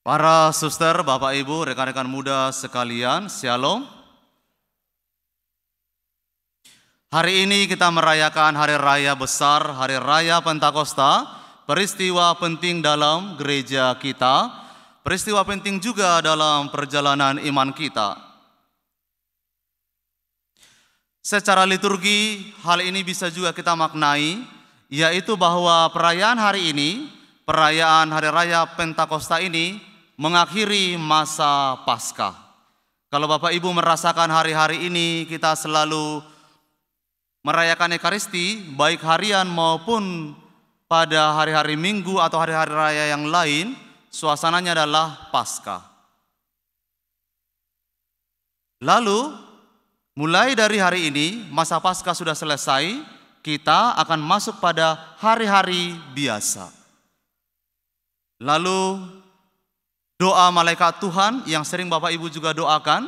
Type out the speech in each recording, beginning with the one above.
Para suster, Bapak Ibu, rekan-rekan muda sekalian, Shalom. Hari ini kita merayakan hari raya besar, hari raya Pentakosta, peristiwa penting dalam gereja kita, peristiwa penting juga dalam perjalanan iman kita. Secara liturgi, hal ini bisa juga kita maknai, yaitu bahwa perayaan hari ini, perayaan hari raya Pentakosta ini, mengakhiri masa Paskah. Kalau Bapak Ibu merasakan hari-hari ini kita selalu merayakan Ekaristi, baik harian maupun pada hari-hari Minggu atau hari-hari raya yang lain, suasananya adalah Paskah. Lalu, mulai dari hari ini, masa Paskah sudah selesai, kita akan masuk pada hari-hari biasa. Lalu, doa malaikat Tuhan yang sering Bapak Ibu juga doakan.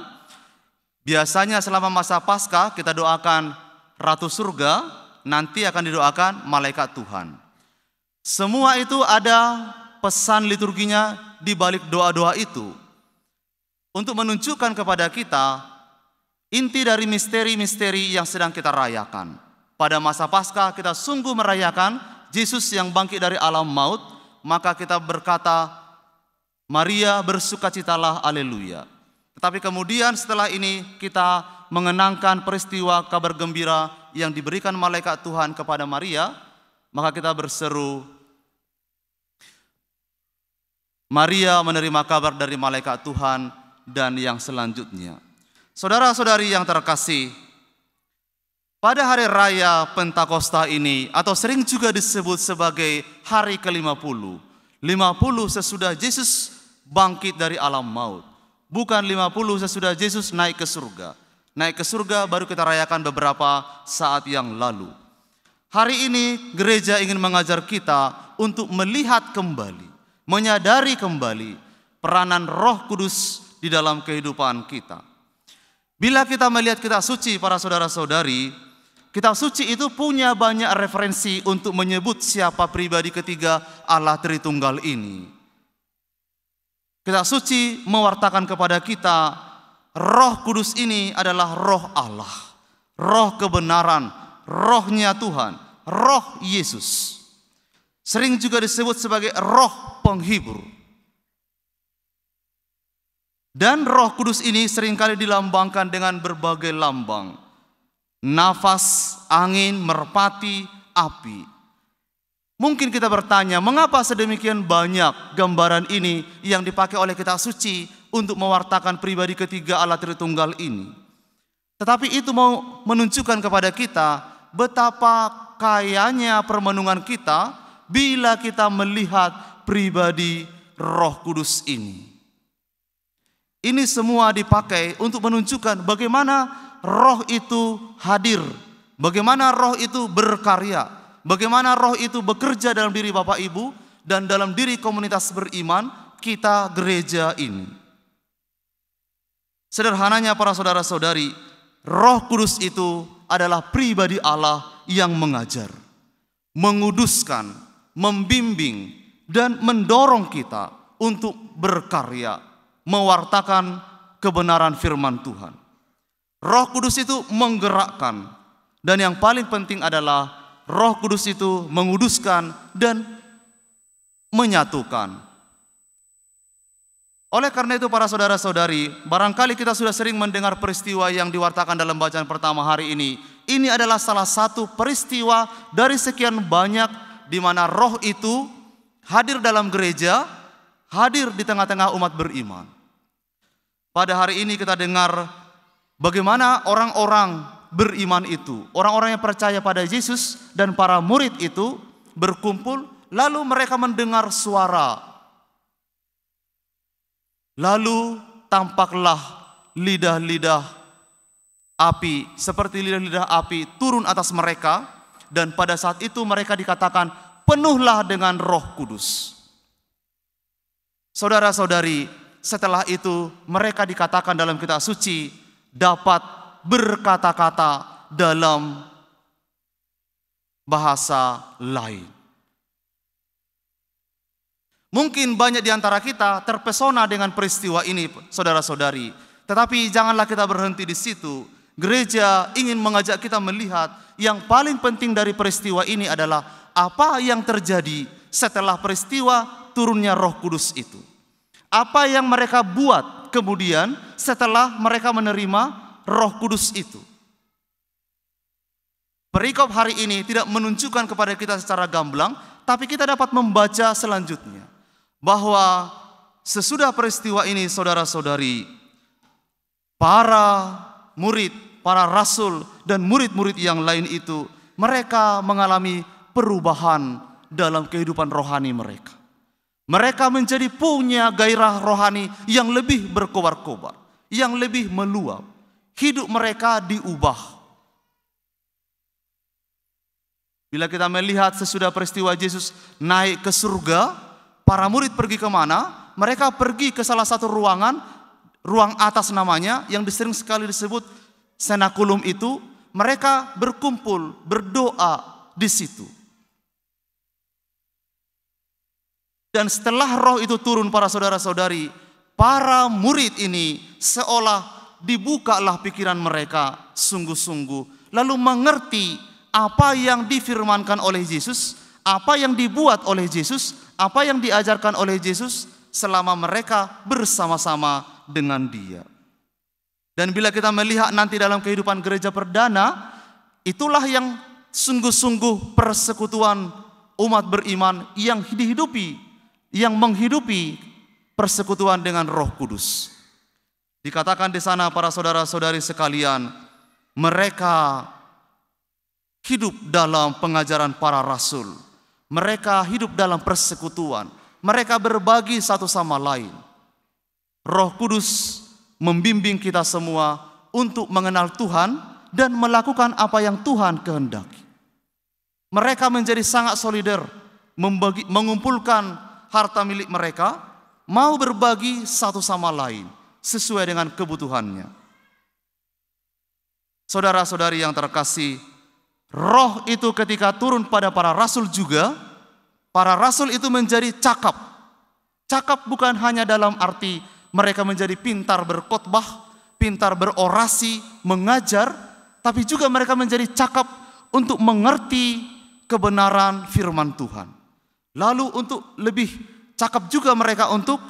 Biasanya selama masa Paskah kita doakan Ratu Surga, nanti akan didoakan malaikat Tuhan. Semua itu ada pesan liturginya di balik doa-doa itu. Untuk menunjukkan kepada kita inti dari misteri-misteri yang sedang kita rayakan. Pada masa Paskah kita sungguh merayakan Yesus yang bangkit dari alam maut, maka kita berkata, Maria bersukacitalah, haleluya. Tetapi kemudian setelah ini kita mengenangkan peristiwa kabar gembira yang diberikan malaikat Tuhan kepada Maria, maka kita berseru, Maria menerima kabar dari malaikat Tuhan dan yang selanjutnya. Saudara-saudari yang terkasih, pada hari raya Pentakosta ini atau sering juga disebut sebagai hari ke-50, 50 sesudah Yesus bangkit dari alam maut. Bukan 50 sesudah Yesus naik ke surga. Naik ke surga baru kita rayakan beberapa saat yang lalu. Hari ini gereja ingin mengajar kita untuk melihat kembali, menyadari kembali peranan Roh Kudus di dalam kehidupan kita. Bila kita melihat kitab suci, para saudara-saudari, kitab suci itu punya banyak referensi untuk menyebut siapa pribadi ketiga Allah Tritunggal ini. Kitab suci mewartakan kepada kita, Roh Kudus ini adalah Roh Allah, Roh kebenaran, Rohnya Tuhan, Roh Yesus. Sering juga disebut sebagai Roh penghibur. Dan Roh Kudus ini seringkali dilambangkan dengan berbagai lambang. Nafas, angin, merpati, api. Mungkin kita bertanya, mengapa sedemikian banyak gambaran ini yang dipakai oleh kitab suci untuk mewartakan pribadi ketiga Allah Tritunggal ini? Tetapi itu mau menunjukkan kepada kita betapa kayanya permenungan kita bila kita melihat pribadi Roh Kudus ini. Ini semua dipakai untuk menunjukkan bagaimana Roh itu hadir, bagaimana Roh itu berkarya, bagaimana Roh itu bekerja dalam diri Bapak Ibu dan dalam diri komunitas beriman kita gereja ini. Sederhananya para saudara-saudari, Roh Kudus itu adalah pribadi Allah yang mengajar, menguduskan, membimbing, dan mendorong kita untuk berkarya, mewartakan kebenaran firman Tuhan. Roh Kudus itu menggerakkan, dan yang paling penting adalah Roh Kudus itu menguduskan dan menyatukan. Oleh karena itu para saudara-saudari, barangkali kita sudah sering mendengar peristiwa yang diwartakan dalam bacaan pertama hari ini. Ini adalah salah satu peristiwa dari sekian banyak di mana Roh itu hadir dalam gereja, hadir di tengah-tengah umat beriman. Pada hari ini kita dengar bagaimana orang-orang beriman itu, orang-orang yang percaya pada Yesus dan para murid itu berkumpul, lalu mereka mendengar suara. Lalu tampaklah lidah-lidah api, seperti lidah-lidah api turun atas mereka, dan pada saat itu mereka dikatakan penuhlah dengan Roh Kudus. Saudara-saudari, setelah itu mereka dikatakan dalam kitab suci dapat berkata-kata dalam bahasa lain. Mungkin banyak di antara kita terpesona dengan peristiwa ini, saudara-saudari. Tetapi janganlah kita berhenti di situ. Gereja ingin mengajak kita melihat yang paling penting dari peristiwa ini adalah apa yang terjadi setelah peristiwa turunnya Roh Kudus itu. Apa yang mereka buat kemudian setelah mereka menerima Roh Kudus itu. Perikop hari ini tidak menunjukkan kepada kita secara gamblang, tapi kita dapat membaca selanjutnya. Bahwa sesudah peristiwa ini, saudara-saudari, para murid, para rasul, dan murid-murid yang lain itu, mereka mengalami perubahan dalam kehidupan rohani mereka. Mereka menjadi punya gairah rohani yang lebih berkobar-kobar, yang lebih meluap. Hidup mereka diubah. Bila kita melihat sesudah peristiwa Yesus naik ke surga, para murid pergi kemana? Mereka pergi ke salah satu ruangan, ruang atas namanya, yang sering sekali disebut senakulum itu. Mereka berkumpul, berdoa di situ. Dan setelah Roh itu turun, para saudara-saudari, para murid ini seolah dibukalah pikiran mereka sungguh-sungguh, lalu mengerti apa yang difirmankan oleh Yesus, apa yang dibuat oleh Yesus, apa yang diajarkan oleh Yesus selama mereka bersama-sama dengan Dia. Dan bila kita melihat nanti dalam kehidupan gereja perdana, itulah yang sungguh-sungguh persekutuan umat beriman yang dihidupi, yang menghidupi persekutuan dengan Roh Kudus. Dikatakan di sana, para saudara-saudari sekalian, mereka hidup dalam pengajaran para rasul. Mereka hidup dalam persekutuan. Mereka berbagi satu sama lain. Roh Kudus membimbing kita semua untuk mengenal Tuhan dan melakukan apa yang Tuhan kehendaki. Mereka menjadi sangat solider, mengumpulkan harta milik mereka, mau berbagi satu sama lain sesuai dengan kebutuhannya. Saudara-saudari yang terkasih, Roh itu ketika turun pada para rasul juga, para rasul itu menjadi cakap. Cakap bukan hanya dalam arti mereka menjadi pintar berkhotbah, pintar berorasi, mengajar, tapi juga mereka menjadi cakap untuk mengerti kebenaran firman Tuhan. Lalu untuk lebih cakap juga mereka untuk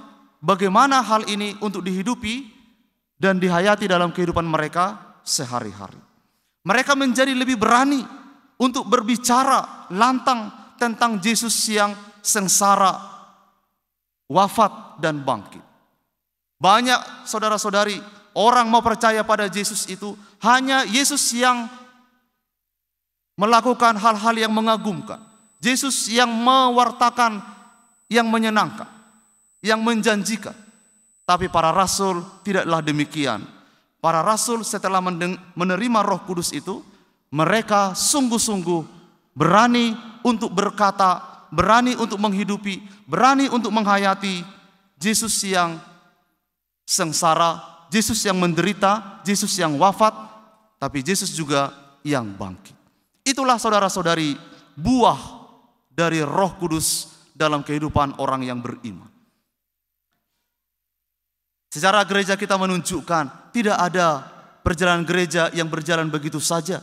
bagaimana hal ini untuk dihidupi dan dihayati dalam kehidupan mereka sehari-hari. Mereka menjadi lebih berani untuk berbicara lantang tentang Yesus yang sengsara, wafat, dan bangkit. Banyak saudara-saudari, orang mau percaya pada Yesus itu hanya Yesus yang melakukan hal-hal yang mengagumkan. Yesus yang mewartakan yang menyenangkan, yang menjanjikan. Tapi para rasul tidaklah demikian. Para rasul setelah menerima Roh Kudus itu, mereka sungguh-sungguh berani untuk berkata, berani untuk menghidupi, berani untuk menghayati Yesus yang sengsara, Yesus yang menderita, Yesus yang wafat, tapi Yesus juga yang bangkit. Itulah saudara-saudari buah dari Roh Kudus dalam kehidupan orang yang beriman. Secara gereja kita menunjukkan tidak ada perjalanan gereja yang berjalan begitu saja.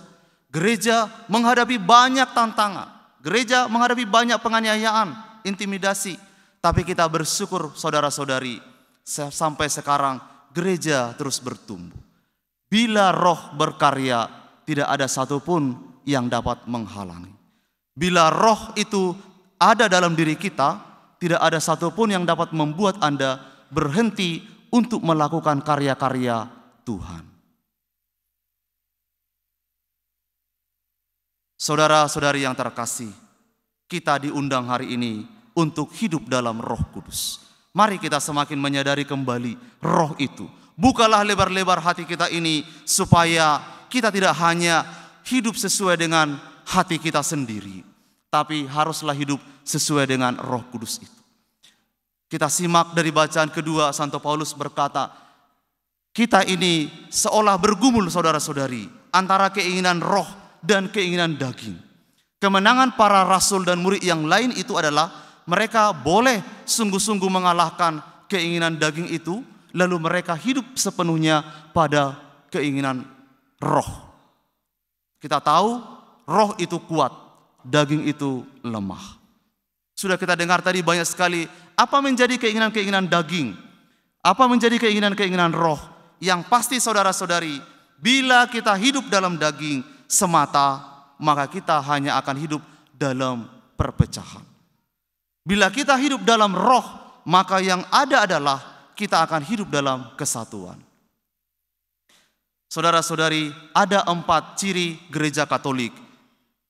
Gereja menghadapi banyak tantangan. Gereja menghadapi banyak penganiayaan, intimidasi. Tapi kita bersyukur saudara-saudari, sampai sekarang gereja terus bertumbuh. Bila Roh berkarya, tidak ada satupun yang dapat menghalangi. Bila Roh itu ada dalam diri kita, tidak ada satupun yang dapat membuat Anda berhenti untuk melakukan karya-karya Tuhan. Saudara-saudari yang terkasih, kita diundang hari ini untuk hidup dalam Roh Kudus. Mari kita semakin menyadari kembali Roh itu. Bukalah lebar-lebar hati kita ini supaya kita tidak hanya hidup sesuai dengan hati kita sendiri, tapi haruslah hidup sesuai dengan Roh Kudus itu. Kita simak dari bacaan kedua, Santo Paulus berkata, kita ini seolah bergumul saudara-saudari antara keinginan roh dan keinginan daging. Kemenangan para rasul dan murid yang lain itu adalah mereka boleh sungguh-sungguh mengalahkan keinginan daging itu, lalu mereka hidup sepenuhnya pada keinginan roh. Kita tahu roh itu kuat, daging itu lemah. Sudah kita dengar tadi banyak sekali apa menjadi keinginan-keinginan daging, apa menjadi keinginan-keinginan roh. Yang pasti saudara-saudari, bila kita hidup dalam daging semata, maka kita hanya akan hidup dalam perpecahan. Bila kita hidup dalam roh, maka yang ada adalah kita akan hidup dalam kesatuan. Saudara-saudari, ada 4 ciri gereja Katolik: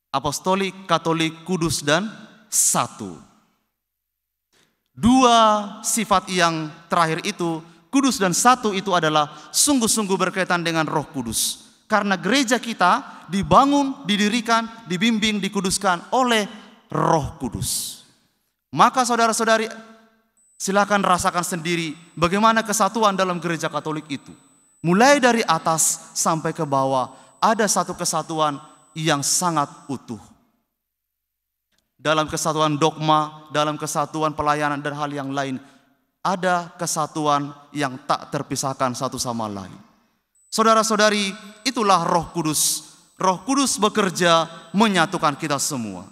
apostolik, katolik, kudus, dan satu. 2 sifat yang terakhir itu, kudus dan satu, itu adalah sungguh-sungguh berkaitan dengan Roh Kudus. Karena gereja kita dibangun, didirikan, dibimbing, dikuduskan oleh Roh Kudus. Maka saudara-saudari, silakan rasakan sendiri bagaimana kesatuan dalam gereja Katolik itu. Mulai dari atas sampai ke bawah ada satu kesatuan yang sangat utuh. Dalam kesatuan dogma, dalam kesatuan pelayanan dan hal yang lain, ada kesatuan yang tak terpisahkan satu sama lain. Saudara-saudari, itulah Roh Kudus. Roh Kudus bekerja menyatukan kita semua.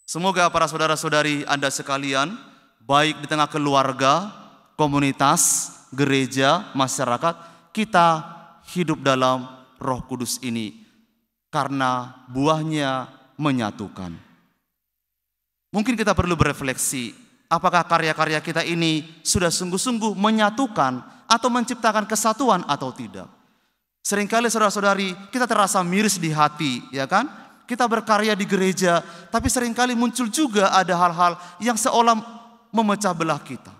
Semoga para saudara-saudari Anda sekalian, baik di tengah keluarga, komunitas, gereja, masyarakat, kita hidup dalam Roh Kudus ini karena buahnya menyatukan. Mungkin kita perlu berefleksi, apakah karya-karya kita ini sudah sungguh-sungguh menyatukan atau menciptakan kesatuan atau tidak? Seringkali saudara-saudari kita terasa miris di hati, ya kan? Kita berkarya di gereja, tapi seringkali muncul juga ada hal-hal yang seolah memecah belah kita.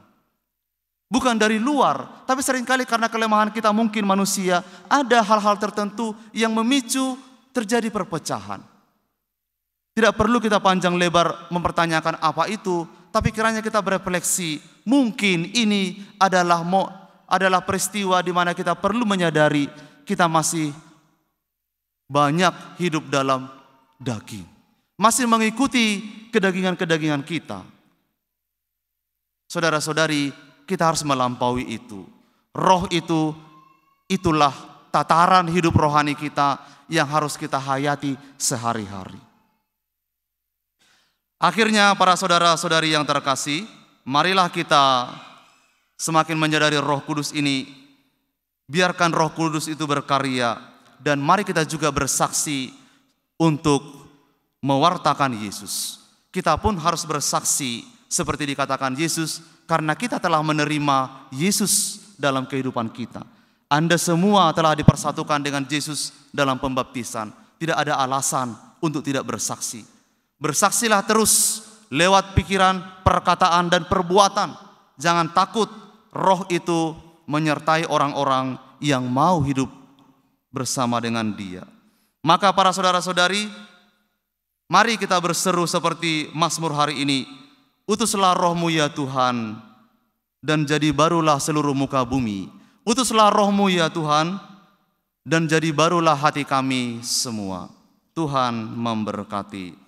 Bukan dari luar, tapi seringkali karena kelemahan kita mungkin manusia, ada hal-hal tertentu yang memicu terjadi perpecahan. Tidak perlu kita panjang lebar mempertanyakan apa itu, tapi kiranya kita berefleksi, mungkin ini adalah peristiwa di mana kita perlu menyadari kita masih banyak hidup dalam daging, masih mengikuti kedagingan-kedagingan kita. Saudara-saudari, kita harus melampaui itu. Roh itu, itulah tataran hidup rohani kita yang harus kita hayati sehari-hari. Akhirnya para saudara-saudari yang terkasih, marilah kita semakin menyadari Roh Kudus ini. Biarkan Roh Kudus itu berkarya, dan mari kita juga bersaksi untuk mewartakan Yesus. Kita pun harus bersaksi seperti dikatakan Yesus, karena kita telah menerima Yesus dalam kehidupan kita. Anda semua telah dipersatukan dengan Yesus dalam pembaptisan. Tidak ada alasan untuk tidak bersaksi. Bersaksilah terus lewat pikiran, perkataan, dan perbuatan. Jangan takut, Roh itu menyertai orang-orang yang mau hidup bersama dengan Dia. Maka para saudara-saudari, mari kita berseru seperti Mazmur hari ini. Utuslah Roh-Mu ya Tuhan, dan jadi barulah seluruh muka bumi. Utuslah Roh-Mu ya Tuhan, dan jadi barulah hati kami semua. Tuhan memberkati.